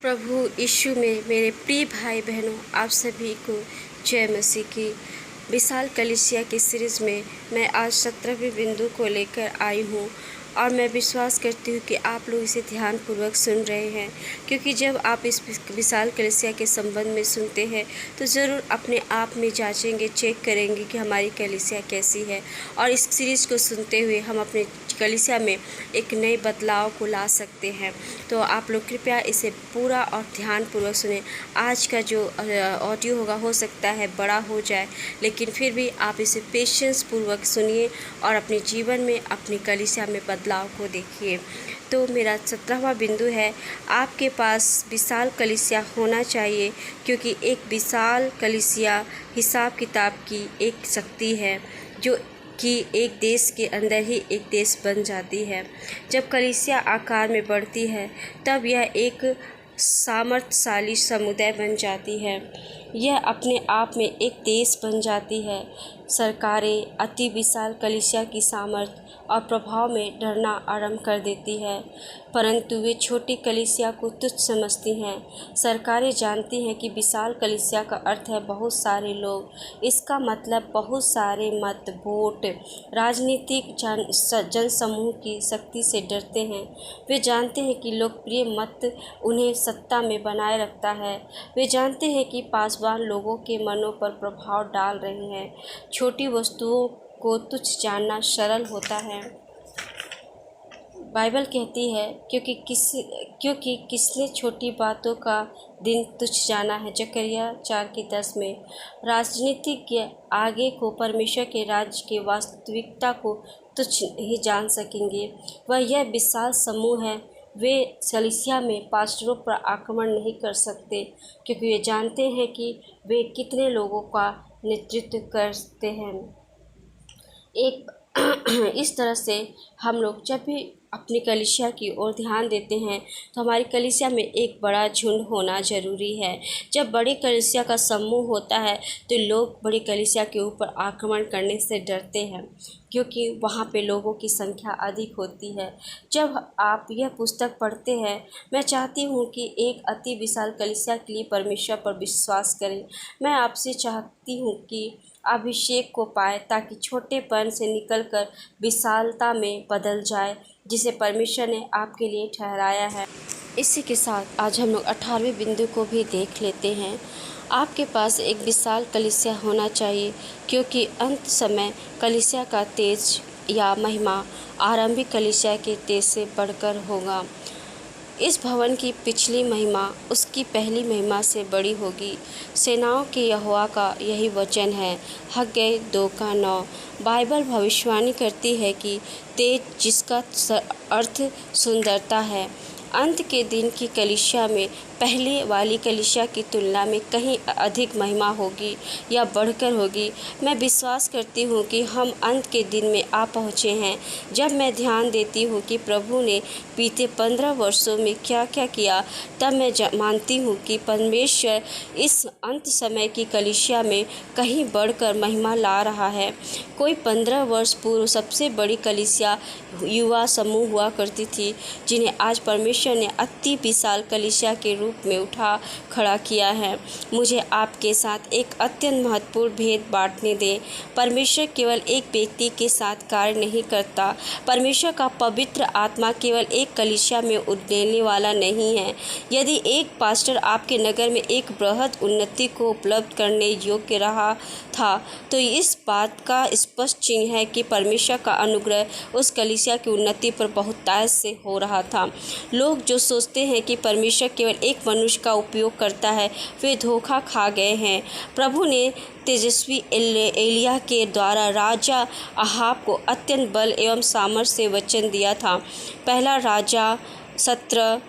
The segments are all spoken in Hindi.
प्रभु यीशु में मेरे प्रिय भाई बहनों, आप सभी को जय मसीह की। विशाल कलीसिया की सीरीज़ में मैं आज 17वें बिंदु को लेकर आई हूँ और मैं विश्वास करती हूँ कि आप लोग इसे ध्यानपूर्वक सुन रहे हैं, क्योंकि जब आप इस विशाल कलीसिया के संबंध में सुनते हैं तो ज़रूर अपने आप में जांचेंगे, चेक करेंगे कि हमारी कलीसिया कैसी है। और इस सीरीज़ को सुनते हुए हम अपने कलीसिया में एक नए बदलाव को ला सकते हैं। तो आप लोग कृपया इसे पूरा और ध्यानपूर्वक सुनें। आज का जो ऑडियो होगा हो सकता है बड़ा हो जाए, लेकिन फिर भी आप इसे पेशेंस पूर्वक सुनिए और अपने जीवन में अपनी कलीसिया में बदलाव को देखिए। तो मेरा 17वां बिंदु है, आपके पास विशाल कलीसिया होना चाहिए, क्योंकि एक विशाल कलीसिया हिसाब किताब की एक शक्ति है जो कि एक देश के अंदर ही एक देश बन जाती है। जब कलीसिया आकार में बढ़ती है तब यह एक सामर्थ्यशाली समुदाय बन जाती है। यह अपने आप में एक देश बन जाती है। सरकारें अति विशाल कलीसिया की सामर्थ्य और प्रभाव में डरना आरंभ कर देती है, परंतु वे छोटी कलीसिया को तुच्छ समझती हैं। सरकारें जानती हैं कि विशाल कलीसिया का अर्थ है बहुत सारे लोग। इसका मतलब बहुत सारे मत, वोट, राजनीतिक जनसमूह की शक्ति से डरते हैं। वे जानते हैं कि लोकप्रिय मत उन्हें सत्ता में बनाए रखता है। वे जानते हैं कि पासवान लोगों के मनों पर प्रभाव डाल रहे हैं। छोटी वस्तुओं को तुच्छ जानना सरल होता है। बाइबल कहती है, क्योंकि किसने छोटी बातों का दिन तुच्छ जाना है। जकरिया 4:10 में राजनीतिज्ञ आगे को परमेश्वर के राज्य की वास्तविकता को तुच्छ नहीं जान सकेंगे। वह यह विशाल समूह है। वे कलीसिया में पास्टरों पर आक्रमण नहीं कर सकते, क्योंकि वे जानते हैं कि वे कितने लोगों का नेतृत्व करते हैं। इस तरह से हम लोग जब भी अपनी कलीसिया की ओर ध्यान देते हैं तो हमारी कलीसिया में एक बड़ा झुंड होना ज़रूरी है। जब बड़ी कलीसिया का समूह होता है तो लोग बड़ी कलीसिया के ऊपर आक्रमण करने से डरते हैं, क्योंकि वहाँ पे लोगों की संख्या अधिक होती है। जब आप यह पुस्तक पढ़ते हैं, मैं चाहती हूँ कि एक अति विशाल कलीसिया के लिए परमेश्वर पर विश्वास करें। मैं आपसे चाहती हूँ कि अभिषेक को पाए, ताकि छोटेपन से निकलकर विशालता में बदल जाए, जिसे परमेश्वर ने आपके लिए ठहराया है। इसी के साथ आज हम लोग 18वें बिंदु को भी देख लेते हैं। आपके पास एक विशाल कलीसिया होना चाहिए, क्योंकि अंत समय कलीसिया का तेज या महिमा आरंभिक कलीसिया के तेज से बढ़कर होगा। इस भवन की पिछली महिमा उसकी पहली महिमा से बड़ी होगी। सेनाओं के यहोवा का यही वचन है। हग्गै 2:9। बाइबल भविष्यवाणी करती है कि तेज, जिसका अर्थ सुंदरता है, अंत के दिन की कलीसिया में पहले वाली कलीसिया की तुलना में कहीं अधिक महिमा होगी या बढ़कर होगी। मैं विश्वास करती हूँ कि हम अंत के दिन में आ पहुँचे हैं। जब मैं ध्यान देती हूँ कि प्रभु ने बीते 15 वर्षों में क्या क्या किया, तब मैं मानती हूँ कि परमेश्वर इस अंत समय की कलीसिया में कहीं बढ़कर महिमा ला रहा है। कोई 15 वर्ष पूर्व सबसे बड़ी कलीसिया युवा समूह हुआ करती थी, जिन्हें आज परमेश्वर ने अति विशाल कलीसिया के रूप में उठा खड़ा किया है। मुझे आपके साथ एक अत्यंत महत्वपूर्ण भेद बांटने दें। परमेश्वर केवल एक व्यक्ति के साथ कार्य नहीं करता। परमेश्वर का पवित्र आत्मा केवल एक कलीसिया में उड़ने वाला नहीं है। यदि एक पास्टर आपके नगर में एक बृहद उन्नति को उपलब्ध करने योग्य रहा था, तो इस बात का स्पष्ट चिन्ह है कि परमेश्वर का अनुग्रह उस कलीसिया की उन्नति पर बहुतायत से हो रहा था। लोग जो सोचते हैं कि परमेश्वर केवल एक मनुष्य का उपयोग करता है, वे धोखा खा गए हैं। प्रभु ने तेजस्वी एलिय्याह के द्वारा राजा अहाब को अत्यंत बल एवं सामर्थ्य से वचन दिया था। पहला राजा 17,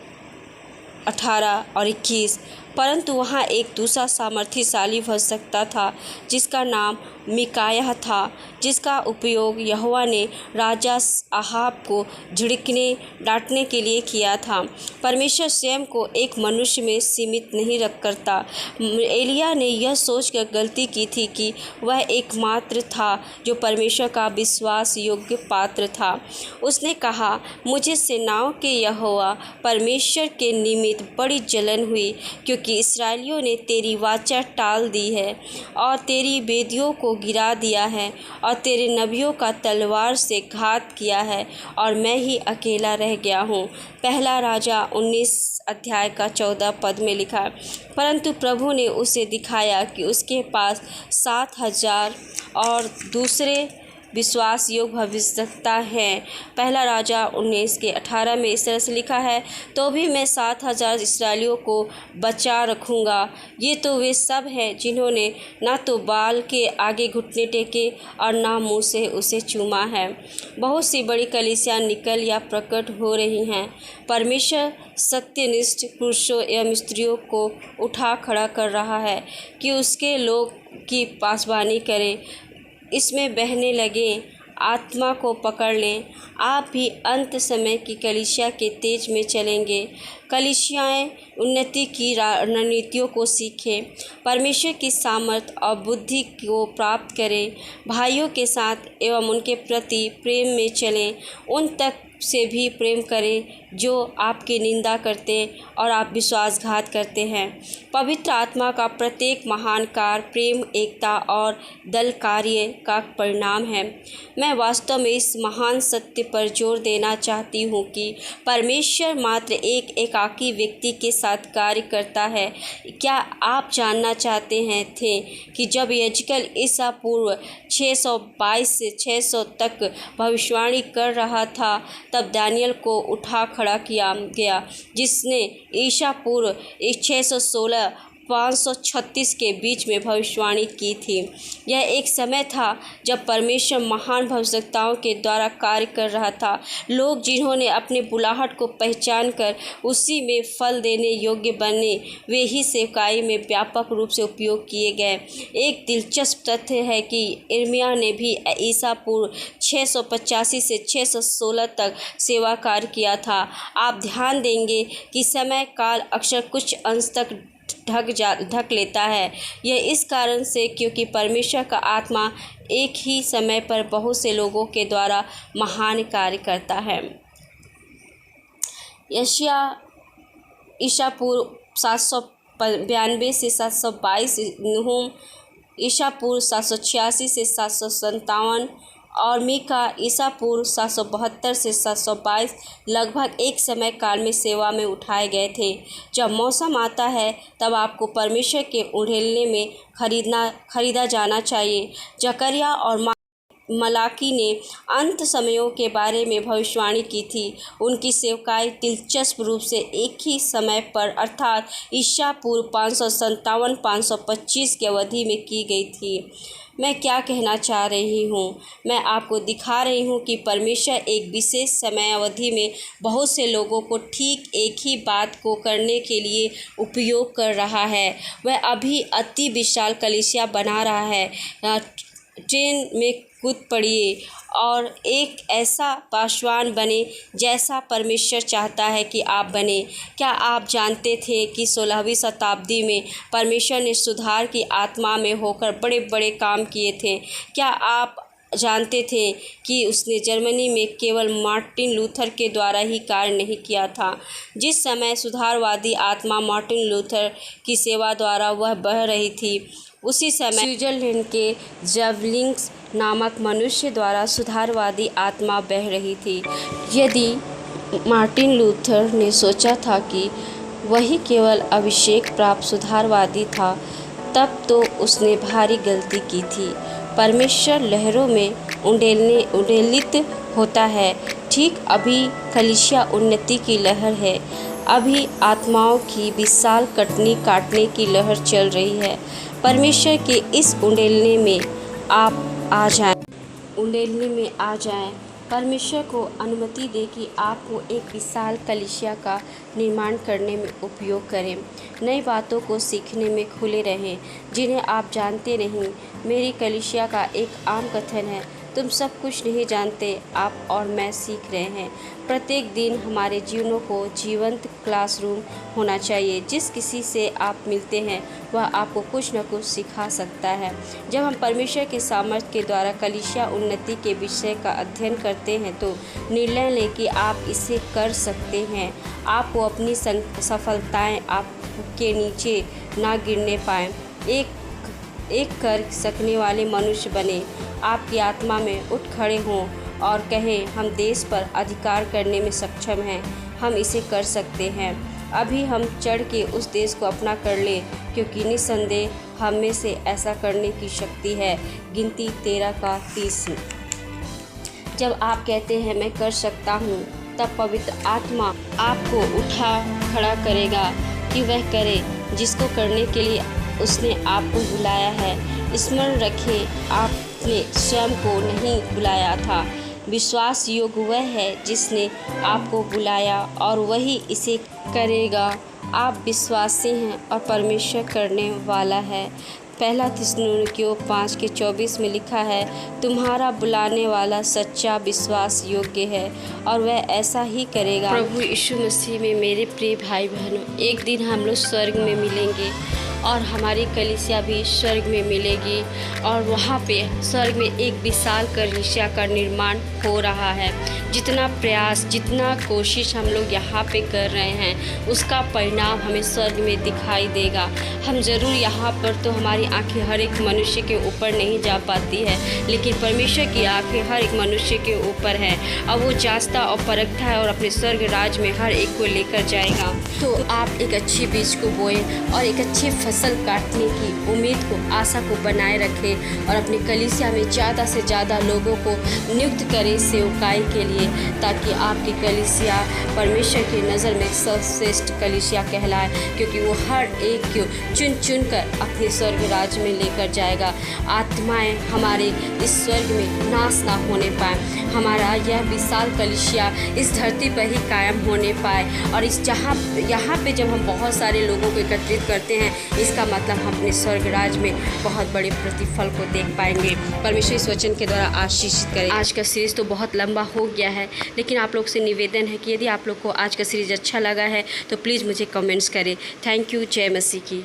18 और 21। परंतु वहाँ एक दूसरा सामर्थ्यशाली भविष्यवक्ता था जिसका नाम मिकायाह था, जिसका उपयोग यहोवा ने राजा अहाब को झिड़कने डांटने के लिए किया था। परमेश्वर स्वयं को एक मनुष्य में सीमित नहीं रख करता। एलिया ने यह सोचकर गलती की थी कि वह एकमात्र था जो परमेश्वर का विश्वास योग्य पात्र था। उसने कहा, मुझे सेनाओं के यहोवा परमेश्वर के निमित्त बड़ी जलन हुई, क्योंकि इस्राएलियों ने तेरी वाचा टाल दी है और तेरी वेदियों को गिरा दिया है और तेरे नबियों का तलवार से घात किया है और मैं ही अकेला रह गया हूँ। पहला राजा 19 अध्याय का 14 पद में लिखा है। परंतु प्रभु ने उसे दिखाया कि उसके पास 7,000 और दूसरे विश्वास योग्य भविष्यवक्ता हैं। पहला राजा 19 के 18 में इस तरह से लिखा है, तो भी मैं 7,000 इसराइलियों को बचा रखूँगा। ये तो वे सब हैं जिन्होंने ना तो बाल के आगे घुटने टेके और ना मुँह से उसे चूमा है। बहुत सी बड़ी कलीसियाँ निकल या प्रकट हो रही हैं। परमेश्वर सत्यनिष्ठ पुरुषों एवं स्त्रियों को उठा खड़ा कर रहा है कि उसके लोग की पासबानी करें, इसमें बहने लगें, आत्मा को पकड़ लें। आप भी अंत समय की कलीसिया के तेज में चलेंगे। कलीसियाएँ उन्नति की रणनीतियों को सीखें, परमेश्वर की सामर्थ और बुद्धि को प्राप्त करें, भाइयों के साथ एवं उनके प्रति प्रेम में चलें, उन तक से भी प्रेम करें जो आपकी निंदा करते और आप विश्वासघात करते हैं। पवित्र आत्मा का प्रत्येक महान कार्य प्रेम, एकता और दल कार्य का परिणाम है। मैं वास्तव में इस महान सत्य पर जोर देना चाहती हूँ कि परमेश्वर मात्र एक एकाकी व्यक्ति के साथ कार्य करता है। क्या आप जानना चाहते हैं थे कि जब याजकल ईसा पूर्व 622 से 600 तक भविष्यवाणी कर रहा था, तब दानियल को उठा खड़ा किया गया, जिसने ईसा पूर्व 616 536 के बीच में भविष्यवाणी की थी। यह एक समय था जब परमेश्वर महान भविष्यवक्ताओं के द्वारा कार्य कर रहा था। लोग जिन्होंने अपने बुलाहट को पहचान कर उसी में फल देने योग्य बने, वे ही सेवकाई में व्यापक रूप से उपयोग किए गए। एक दिलचस्प तथ्य है कि यिर्मयाह ने भी ईसा पूर्व 685 से 616 तक सेवा कार्य किया था। आप ध्यान देंगे कि समय काल अक्सर कुछ अंश तक ढक लेता है। यह इस कारण से क्योंकि परमेश्वर का आत्मा एक ही समय पर बहुत से लोगों के द्वारा महान कार्य करता है। यशायाह ईसा पूर्व 792 से 722, नहूम ईसा पूर्व 786 से 757 और मीका ईसा पूर्व 772 से 722 लगभग एक समय काल में सेवा में उठाए गए थे। जब मौसम आता है तब आपको परमेश्वर के उड़ेलने में खरीदा जाना चाहिए। जकरिया और मलाकी ने अंत समयों के बारे में भविष्यवाणी की थी। उनकी सेवकाई दिलचस्प रूप से एक ही समय पर अर्थात ईसा पूर्व 557-525 की अवधि में की गई थी। मैं क्या कहना चाह रही हूँ? मैं आपको दिखा रही हूँ कि परमेश्वर एक विशेष समय अवधि में बहुत से लोगों को ठीक एक ही बात को करने के लिए उपयोग कर रहा है। वह अभी अति विशाल कलीसिया बना रहा है। ट्रेन में कूद पड़िए और एक ऐसा पासवान बने जैसा परमेश्वर चाहता है कि आप बने। क्या आप जानते थे कि 16वीं शताब्दी में परमेश्वर ने सुधार की आत्मा में होकर बड़े बड़े काम किए थे? क्या आप जानते थे कि उसने जर्मनी में केवल मार्टिन लूथर के द्वारा ही कार्य नहीं किया था? जिस समय सुधारवादी आत्मा मार्टिन लूथर की सेवा द्वारा वह बह रही थी, उसी समय स्विट्जरलैंड के ज़ेवलिंग्स नामक मनुष्य द्वारा सुधारवादी आत्मा बह रही थी। यदि मार्टिन लूथर ने सोचा था कि वही केवल अभिषेक प्राप्त सुधारवादी था, तब तो उसने भारी गलती की थी। परमेश्वर लहरों में उंडेलित होता है। ठीक अभी कलीसिया उन्नति की लहर है। अभी आत्माओं की विशाल कटनी काटने की लहर चल रही है। परमेश्वर के इस उंडेलने में आप आ जाएं। परमेश्वर को अनुमति दें कि आपको एक विशाल कलीसिया का निर्माण करने में उपयोग करें। नई बातों को सीखने में खुले रहें जिन्हें आप जानते नहीं। मेरी कलीसिया का एक आम कथन है, तुम सब कुछ नहीं जानते, आप और मैं सीख रहे हैं। प्रत्येक दिन हमारे जीवनों को जीवंत क्लासरूम होना चाहिए। जिस किसी से आप मिलते हैं वह आपको कुछ न कुछ सिखा सकता है। जब हम परमेश्वर के सामर्थ्य के द्वारा कलीसिया उन्नति के विषय का अध्ययन करते हैं तो निर्णय लें कि आप इसे कर सकते हैं। आपको अपनी सफलताएं आपके नीचे ना गिरने पाएं। एक कर सकने वाले मनुष्य बने। आपकी आत्मा में उठ खड़े हों और कहें, हम देश पर अधिकार करने में सक्षम हैं, हम इसे कर सकते हैं। अभी हम चढ़ के उस देश को अपना कर लें, क्योंकि निस्संदेह हम में से ऐसा करने की शक्ति है। गिनती 13:30। जब आप कहते हैं मैं कर सकता हूँ, तब पवित्र आत्मा आपको उठा खड़ा करेगा कि वह करे जिसको करने के लिए उसने आपको बुलाया है। स्मरण रखें, आपने स्वयं को नहीं बुलाया था। विश्वास योग्य वह है जिसने आपको बुलाया और वही इसे करेगा। आप विश्वासी हैं और परमेश्वर करने वाला है। पहला थिस्सलुनीकियों 5:24 में लिखा है, तुम्हारा बुलाने वाला सच्चा विश्वास योग्य है और वह ऐसा ही करेगा। प्रभु यीशु मसीह में मेरे प्रिय भाई बहनों, एक दिन हम लोग स्वर्ग में मिलेंगे और हमारी कलीसिया भी स्वर्ग में मिलेगी और वहाँ पे स्वर्ग में एक विशाल कलीसिया का निर्माण हो रहा है। जितना प्रयास, जितना कोशिश हम लोग यहाँ पे कर रहे हैं, उसका परिणाम हमें स्वर्ग में दिखाई देगा। हम ज़रूर यहाँ पर तो हमारी आंखें हर एक मनुष्य के ऊपर नहीं जा पाती है, लेकिन परमेश्वर की आंखें हर एक मनुष्य के ऊपर है और वो जांचता और परखता है और अपने स्वर्ग राज में हर एक को लेकर जाएगा। तो आप एक अच्छी बीज को बोएं और एक अच्छी फसल काटने की उम्मीद को, आशा को बनाए रखें और अपनी कलीसिया में ज़्यादा से ज़्यादा लोगों को नियुक्त करें सेवकाई के लिए, ताकि आपकी कलीसिया परमेश्वर की नज़र में सर्वश्रेष्ठ कलीसिया कहलाए, क्योंकि वो हर एक को चुन चुन कर अपने स्वर्ग राज में लेकर जाएगा। आत्माएं हमारे इस स्वर्ग में नाश ना होने पाए, हमारा यह विशाल कलीसिया इस धरती पर ही कायम होने पाए और इस यहाँ पे जब हम बहुत सारे लोगों को एकत्रित करते हैं, इसका मतलब हम अपने स्वर्ग राज में बहुत बड़े प्रतिफल को देख पाएंगे। परमेश्वर इस वचन के द्वारा आशीषित करें। आज का सीरीज़ तो बहुत लंबा हो गया है, लेकिन आप लोग से निवेदन है कि यदि आप लोग को आज का सीरीज़ अच्छा लगा है तो प्लीज़ मुझे कमेंट्स करें। Thank you. जय मसीह की।